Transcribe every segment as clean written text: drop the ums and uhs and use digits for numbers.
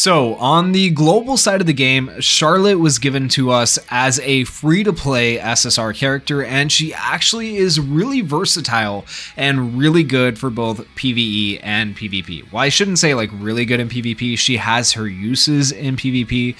So, on the global side of the game, Charlotte was given to us as a free-to-play SSR character, and she actually is really versatile and really good for both PvE and PvP. Well, I shouldn't say like really good in PvP. She has her uses in PvP,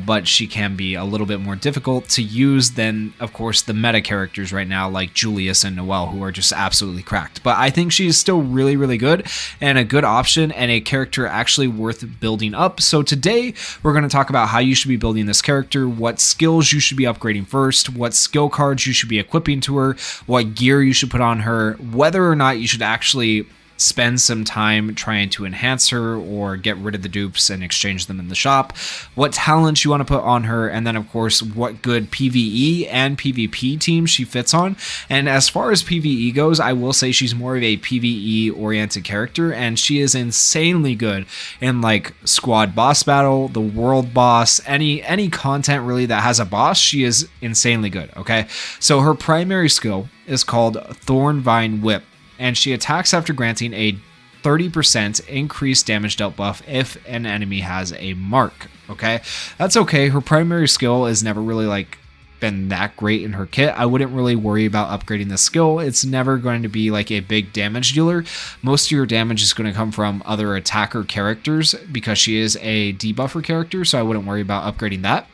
but she can be a little bit more difficult to use than, of course, the meta characters right now like Julius and Noelle, who are just absolutely cracked. But I think she's still really, really good and a good option and a character actually worth building up. So today we're going to talk about how you should be building this character, what skills you should be upgrading first, what skill cards you should be equipping to her, what gear you should put on her, whether or not you should actually spend some time trying to enhance her or get rid of the dupes and exchange them in the shop, what talents you want to put on her, and then of course what good PvE and PvP team she fits on. And as far as PvE goes, I will say she's more of a PvE oriented character, and she is insanely good in like squad boss battle, the world boss, any content really that has a boss. She is insanely good. Okay, so her primary skill is called Thornvine Whip, and she attacks after granting a 30% increased damage dealt buff if an enemy has a mark. Okay, that's okay. Her primary skill has never really like been that great in her kit. I wouldn't really worry about upgrading the skill. It's never going to be like a big damage dealer. Most of your damage is going to come from other attacker characters because she is a debuffer character, so I wouldn't worry about upgrading that.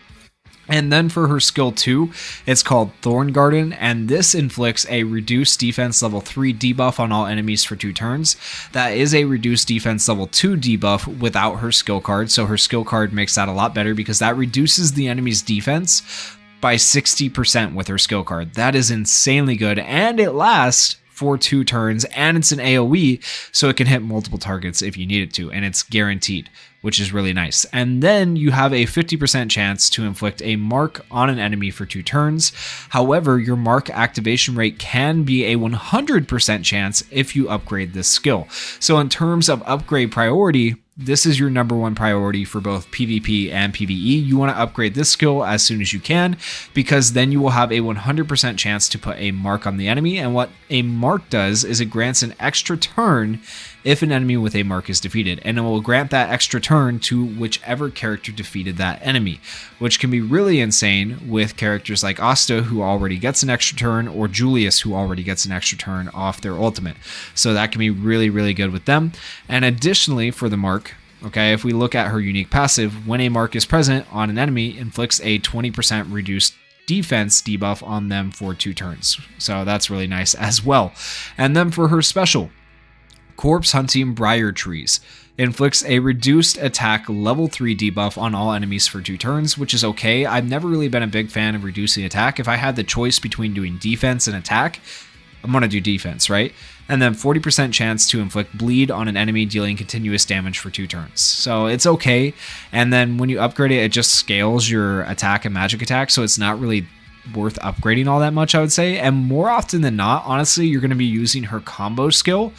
And then for her skill 2, it's called Thorn Garden, and this inflicts a reduced defense level 3 debuff on all enemies for 2 turns. That is a reduced defense level 2 debuff without her skill card, so her skill card makes that a lot better because that reduces the enemy's defense by 60% with her skill card. That is insanely good, and it lasts for 2 turns, and it's an AoE, so it can hit multiple targets if you need it to, and it's guaranteed, which is really nice. And then you have a 50% chance to inflict a mark on an enemy for 2 turns. However, your mark activation rate can be a 100% chance if you upgrade this skill. So in terms of upgrade priority, this is your number one priority for both PvP and PvE. You want to upgrade this skill as soon as you can, because then you will have a 100% chance to put a mark on the enemy. And what a mark does is it grants an extra turn if an enemy with a mark is defeated, and it will grant that extra turn to whichever character defeated that enemy, which can be really insane with characters like Asta, who already gets an extra turn, or Julius, who already gets an extra turn off their ultimate. So that can be really, really good with them. And additionally, for the mark, okay, if we look at her unique passive, when a mark is present on an enemy, inflicts a 20% reduced defense debuff on them for 2 turns. So that's really nice as well. And then for her special, Corpse Hunting Briar Trees, inflicts a reduced attack level 3 debuff on all enemies for 2 turns, which is okay. I've never really been a big fan of reducing attack. If I had the choice between doing defense and attack, I'm going to do defense, right? And then 40% chance to inflict bleed on an enemy, dealing continuous damage for 2 turns. So it's okay. And then when you upgrade it, it just scales your attack and magic attack, so it's not really worth upgrading all that much, I would say. And more often than not, honestly, you're going to be using her combo skill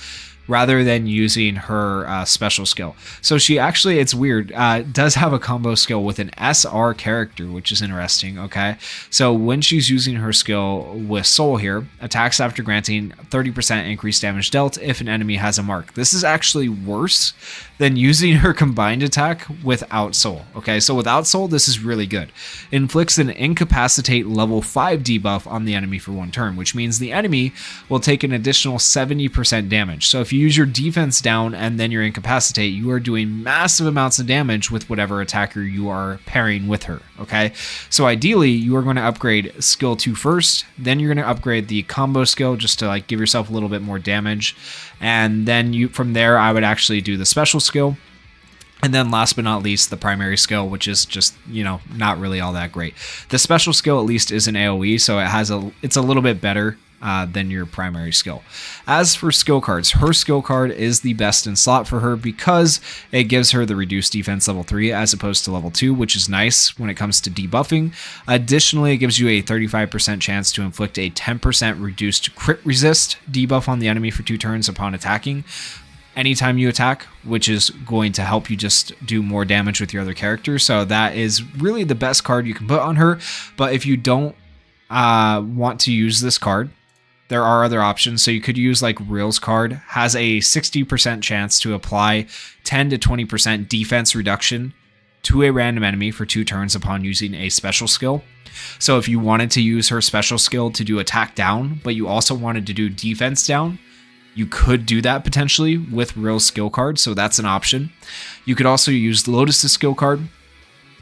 rather than using her special skill. So she actually, it's weird, does have a combo skill with an SR character, which is interesting, okay? So when she's using her skill with Soul here, attacks after granting 30% increased damage dealt if an enemy has a mark. This is actually worse than using her combined attack without Soul, okay? So without Soul, this is really good. Inflicts an Incapacitate level 5 debuff on the enemy for 1 turn, which means the enemy will take an additional 70% damage. So if you use your defense down and then your Incapacitate, you are doing massive amounts of damage with whatever attacker you are pairing with her, okay? So ideally, you are going to upgrade skill 2 first, then you're going to upgrade the combo skill just to like give yourself a little bit more damage, and then you from there I would actually do the special skill. And then last but not least, the primary skill, which is just, you know, not really all that great. The special skill at least is an AoE, so it's a little bit better than your primary skill. As for skill cards, her skill card is the best in slot for her because it gives her the reduced defense level 3 as opposed to level 2, which is nice when it comes to debuffing. Additionally, it gives you a 35% chance to inflict a 10% reduced crit resist debuff on the enemy for 2 turns upon attacking anytime you attack, which is going to help you just do more damage with your other characters. So that is really the best card you can put on her. But if you don't want to use this card, there are other options. So you could use like Real's card, has a 60% chance to apply 10 to 20% defense reduction to a random enemy for 2 turns upon using a special skill. So if you wanted to use her special skill to do attack down, but you also wanted to do defense down, you could do that potentially with Real's skill card, so that's an option. You could also use Lotus's skill card.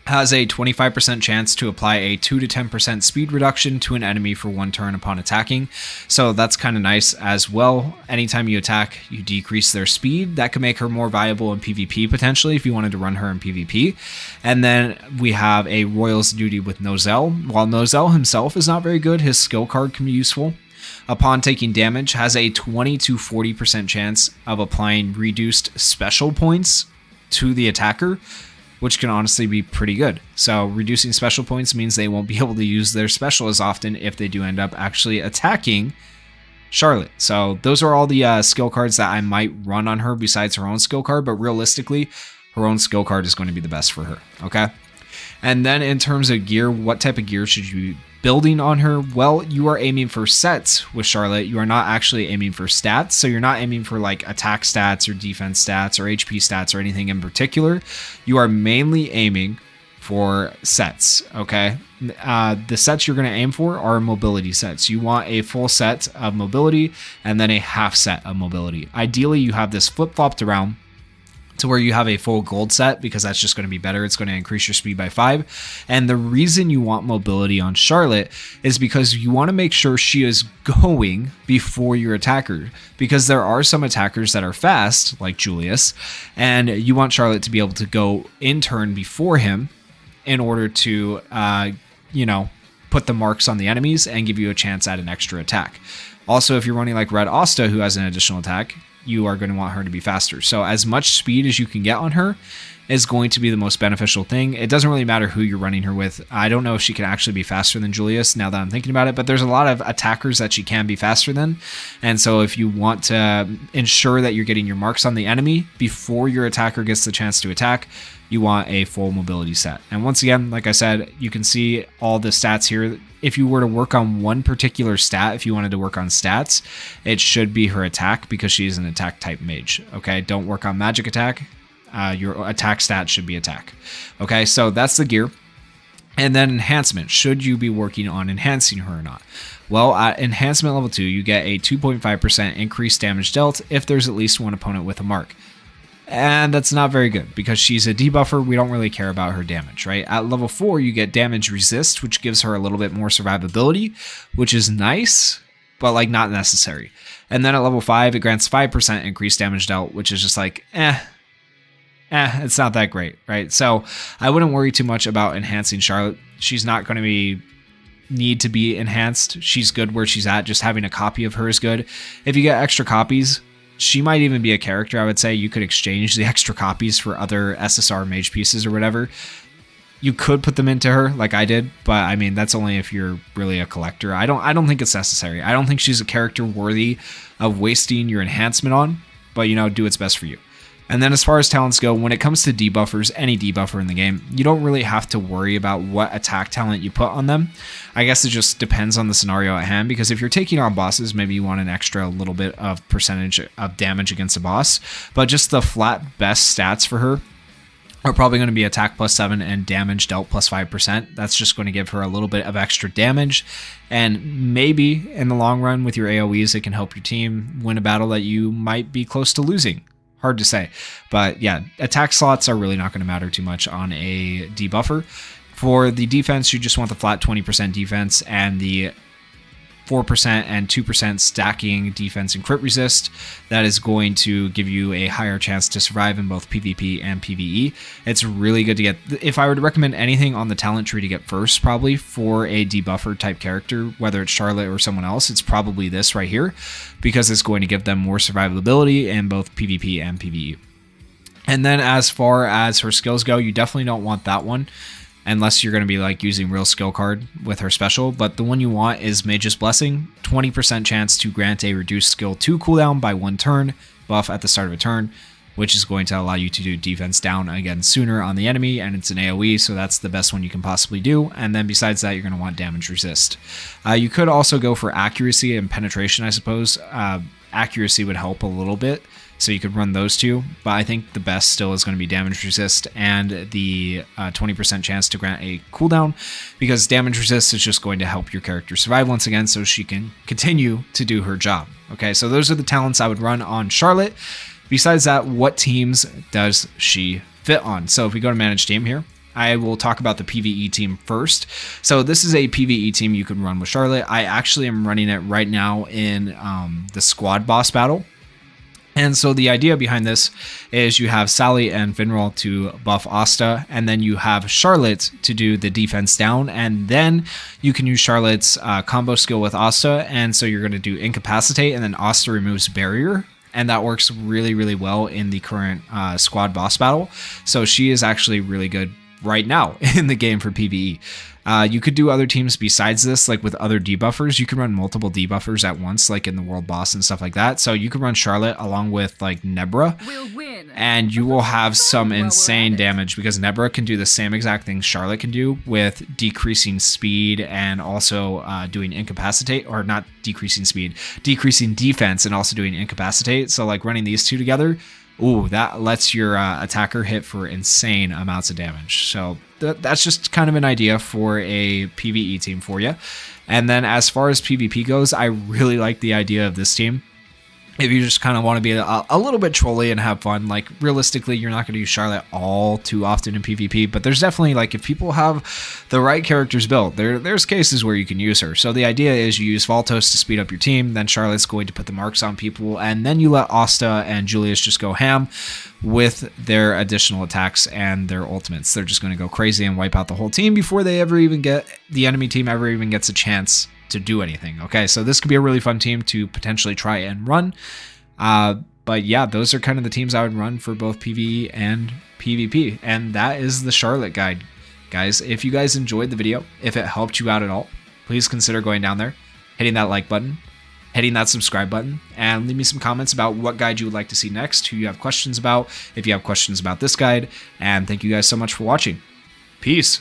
Has a 25% chance to apply a 2 to 10% speed reduction to an enemy for 1 turn upon attacking. So that's kind of nice as well. Anytime you attack, you decrease their speed. That could make her more viable in PvP potentially if you wanted to run her in PvP. And then we have a Royal's Duty with Nozel. While Nozel himself is not very good, his skill card can be useful. Upon taking damage, has a 20 to 40% chance of applying reduced special points to the attacker, which can honestly be pretty good. So reducing special points means they won't be able to use their special as often if they do end up actually attacking Charlotte. So those are all the skill cards that I might run on her besides her own skill card, but realistically, her own skill card is going to be the best for her, okay? And then in terms of gear, what type of gear should you be building on her? Well, you are aiming for sets with Charlotte. You are not actually aiming for stats. So you're not aiming for like attack stats or defense stats or HP stats or anything in particular. You are mainly aiming for sets, okay? The sets you're going to aim for are mobility sets. You want a full set of mobility and then a half set of mobility. Ideally, you have this flip-flopped around to where you have a full gold set, because that's just going to be better. It's going to increase your speed by 5. And the reason you want mobility on Charlotte is because you want to make sure she is going before your attacker, because there are some attackers that are fast, like Julius, and you want Charlotte to be able to go in turn before him in order to, put the marks on the enemies and give you a chance at an extra attack. Also, if you're running like Red Asta, who has an additional attack, you are going to want her to be faster. So as much speed as you can get on her is going to be the most beneficial thing. It doesn't really matter who you're running her with. I don't know if she can actually be faster than Julius now that I'm thinking about it, but there's a lot of attackers that she can be faster than. And so if you want to ensure that you're getting your marks on the enemy before your attacker gets the chance to attack, you want a full mobility set. And once again, like I said, you can see all the stats here. If you were to work on one particular stat, if you wanted to work on stats, it should be her attack, because she's an attack type mage. Okay, don't work on magic attack. Your attack stat should be attack. Okay, so that's the gear. And then enhancement. Should you be working on enhancing her or not? Well, at enhancement level 2, you get a 2.5% increased damage dealt if there's at least one opponent with a mark. And that's not very good, because she's a debuffer. We don't really care about her damage, right? At level 4, you get damage resist, which gives her a little bit more survivability, which is nice, but like not necessary. And then at level 5, it grants 5% increased damage dealt, which is just like, it's not that great, right? So I wouldn't worry too much about enhancing Charlotte. She's not going to need to be enhanced. She's good where she's at. Just having a copy of her is good. If you get extra copies, she might even be a character. I would say you could exchange the extra copies for other SSR mage pieces or whatever. You could put them into her like I did, but I mean, that's only if you're really a collector. I don't think it's necessary. I don't think she's a character worthy of wasting your enhancement on, but do what's best for you. And then as far as talents go, when it comes to debuffers, any debuffer in the game, you don't really have to worry about what attack talent you put on them. I guess it just depends on the scenario at hand, because if you're taking on bosses, maybe you want an extra little bit of percentage of damage against a boss, but just the flat best stats for her are probably going to be attack +7 and damage dealt +5%. That's just going to give her a little bit of extra damage, and maybe in the long run with your AoEs, it can help your team win a battle that you might be close to losing. Hard to say, but yeah, attack slots are really not going to matter too much on a debuffer. For the defense, you just want the flat 20% defense and the 4% and 2% stacking defense and crit resist. That is going to give you a higher chance to survive in both PvP and PvE. It's really good to get. If I were to recommend anything on the talent tree to get first, probably for a debuffer type character, whether it's Charlotte or someone else, it's probably this right here, because it's going to give them more survivability in both PvP and PvE. And then as far as her skills go, you definitely don't want that one, unless you're going to be like using Real skill card with her special. But the one you want is Mage's Blessing, 20% chance to grant a reduced skill 2 cooldown by 1 turn, buff at the start of a turn, which is going to allow you to do defense down again sooner on the enemy, and it's an AoE, so that's the best one you can possibly do. And then besides that, you're going to want damage resist. You could also go for accuracy and penetration, I suppose. Accuracy would help a little bit, so you could run those two, but I think the best still is going to be damage resist and the 20% chance to grant a cooldown, because damage resist is just going to help your character survive once again so she can continue to do her job. Okay, so those are the talents I would run on Charlotte. Besides that, what teams does she fit on? So if we go to manage team here, I will talk about the PvE team first. So this is a PvE team you can run with Charlotte. I actually am running it right now in the squad boss battle. And so the idea behind this is you have Sally and Vinrel to buff Asta, and then you have Charlotte to do the defense down, and then you can use Charlotte's combo skill with Asta, and so you're going to do incapacitate, and then Asta removes barrier. And that works really, really well in the current squad boss battle. So she is actually really good right now in the game for PvE. You could do other teams besides this, like with other debuffers. You can run multiple debuffers at once, like in the world boss and stuff like that. So you can run Charlotte along with like Nebra, and you will have some insane damage, because Nebra can do the same exact thing Charlotte can do with decreasing speed and also doing incapacitate, or not decreasing speed, decreasing defense and also doing incapacitate. So like running these two together, ooh, that lets your attacker hit for insane amounts of damage. So that's just kind of an idea for a PvE team for you. And then as far as PvP goes, I really like the idea of this team. If you just kind of want to be a little bit trolly and have fun, like realistically, you're not going to use Charlotte all too often in PvP, but there's definitely, like, if people have the right characters built, there's cases where you can use her. So the idea is you use Valtos to speed up your team, then Charlotte's going to put the marks on people, and then you let Asta and Julius just go ham with their additional attacks and their ultimates. They're just going to go crazy and wipe out the whole team before the enemy team ever even gets a chance to do anything. Okay, so this could be a really fun team to potentially try and run. But yeah, those are kind of the teams I would run for both PvE and PvP. And that is the Charlotte guide. Guys, if you guys enjoyed the video, if it helped you out at all, please consider going down there, hitting that like button, hitting that subscribe button, and leave me some comments about what guide you would like to see next, who you have questions about, if you have questions about this guide. And thank you guys so much for watching. Peace.